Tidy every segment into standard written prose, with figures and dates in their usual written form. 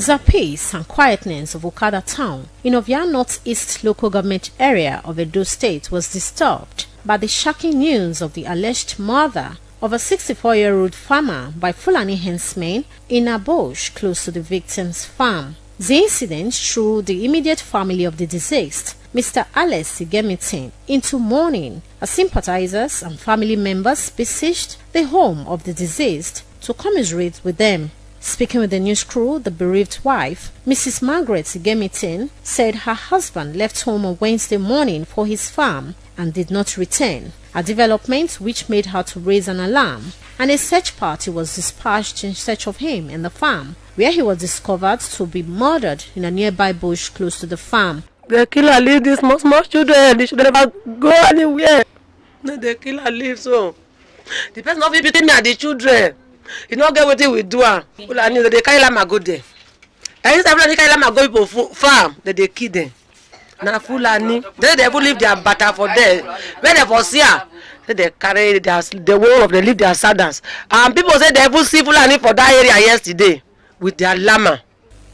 The peace and quietness of Okada town in Ovia northeast local government area of Edo State was disturbed by the shocking news of the alleged murder of a 64-year-old farmer by Fulani Herdsmen in a bush close to the victim's farm. The incident threw the immediate family of the deceased, Mr. Alex Igemitin, into mourning as sympathizers and family members besieged the home of the deceased to commiserate with them. Speaking with the news crew, the bereaved wife, Mrs. Margaret Igemitin, said her husband left home on Wednesday morning for his farm and did not return, a development which made her to raise an alarm, and a search party was dispatched in search of him in the farm, where he was discovered to be murdered in a nearby bush close to the farm. The killer leave these small children. They should never go anywhere. No, the killer leave so. The person not be beating me and the children. You not get what we do. Fulani, they carry them go there. And instead of carry them go people farm, they kill them. Now Fulani, they will leave their butter for them. When they for see her, they carry the whole of they leave their saddles. And people say they will see Fulani for that area yesterday with their llama.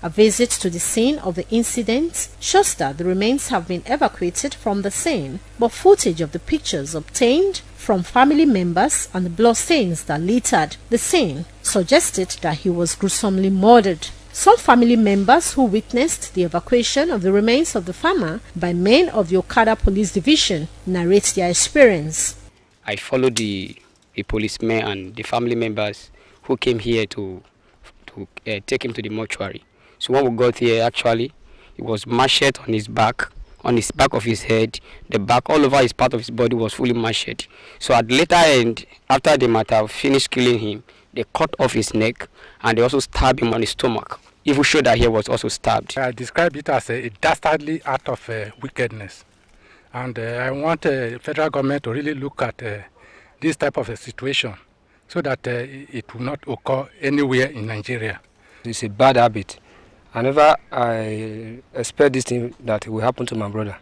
A visit to the scene of the incident shows that the remains have been evacuated from the scene, but footage of the pictures obtained from family members and the bloodstains that littered the scene suggested that he was gruesomely murdered. Some family members who witnessed the evacuation of the remains of the farmer by men of the Okada Police Division narrate their experience. I followed the policemen and the family members who came here to take him to the mortuary. So when we got here, actually, he was macheted on his back of his head, the back, all over his part of his body was fully macheted. So at the later end, after the matter finished killing him, they cut off his neck and they also stabbed him on his stomach. Even showed that he was also stabbed. I describe it as a dastardly act of wickedness. And I want the federal government to really look at this type of a situation so that it will not occur anywhere in Nigeria. It's a bad habit. Whenever I expect this thing that will happen to my brother.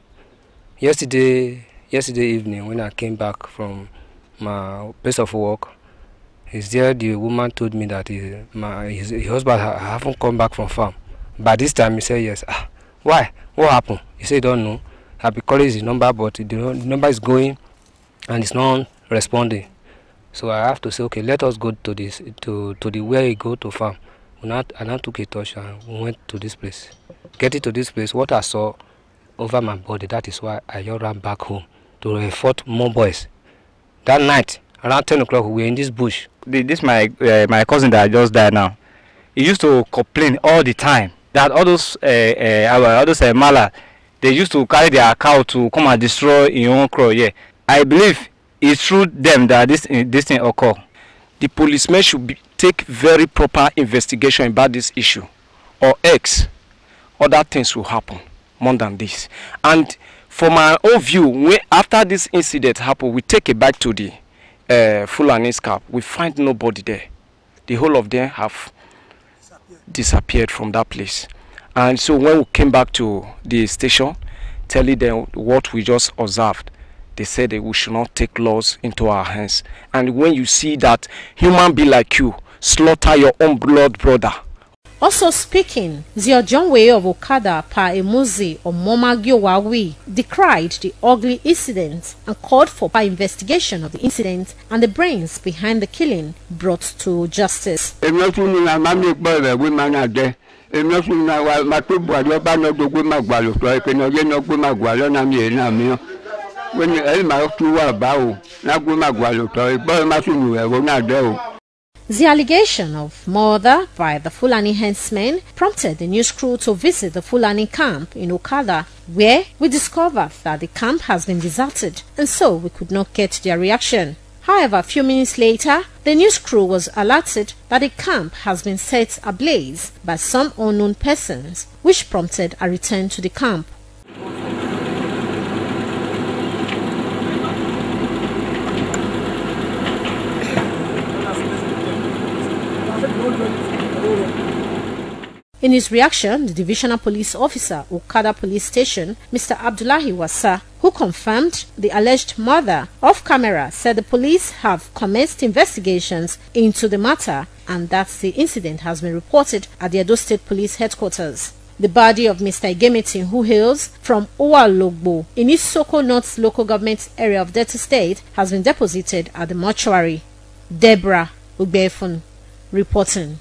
Yesterday evening when I came back from my place of work, the woman told me that his husband haven't come back from farm. By this time he said yes. Why? What happened? He said don't know. I've been calling his number, but the number is going and it's not responding. So I have to say, okay, let us go to this to the where he go to farm. I now took a torch and we went to this place. Getting to this place, what I saw over my body, that is why I just ran back home to report more boys. That night, around 10 o'clock, we were in this bush. This my cousin that just died now. He used to complain all the time that all those mala, they used to carry their cow to come and destroy in own crow. Yeah, I believe it's through them that this thing occur. The policemen should take very proper investigation about this issue, or else other things will happen more than this. And from my own view, after this incident happened, we take it back to the Fulani's camp. We find nobody there. The whole of them have disappeared from that place. And so when we came back to the station, telling them what we just observed, they said that we should not take laws into our hands. And when you see that human being like you slaughter your own blood brother. Also speaking, the Ojonwe of Okada Pa Emuzi Omomagiowawi decried the ugly incident and called for an investigation of the incident and the brains behind the killing brought to justice. The allegation of murder by the Fulani Herdsmen prompted the news crew to visit the Fulani camp in Okada, where we discovered that the camp has been deserted, and so we could not get their reaction. However, a few minutes later, the news crew was alerted that the camp has been set ablaze by some unknown persons, which prompted a return to the camp. In his reaction, the Divisional Police Officer, Okada Police Station, Mr. Abdullahi Wasa, who confirmed the alleged murder off camera, said the police have commenced investigations into the matter and that the incident has been reported at the Edo State Police Headquarters. The body of Mr. Igemeti, who hails from Owalogbo in Isoko North Local Government Area of Delta State, has been deposited at the mortuary. Deborah Ugbefun reporting.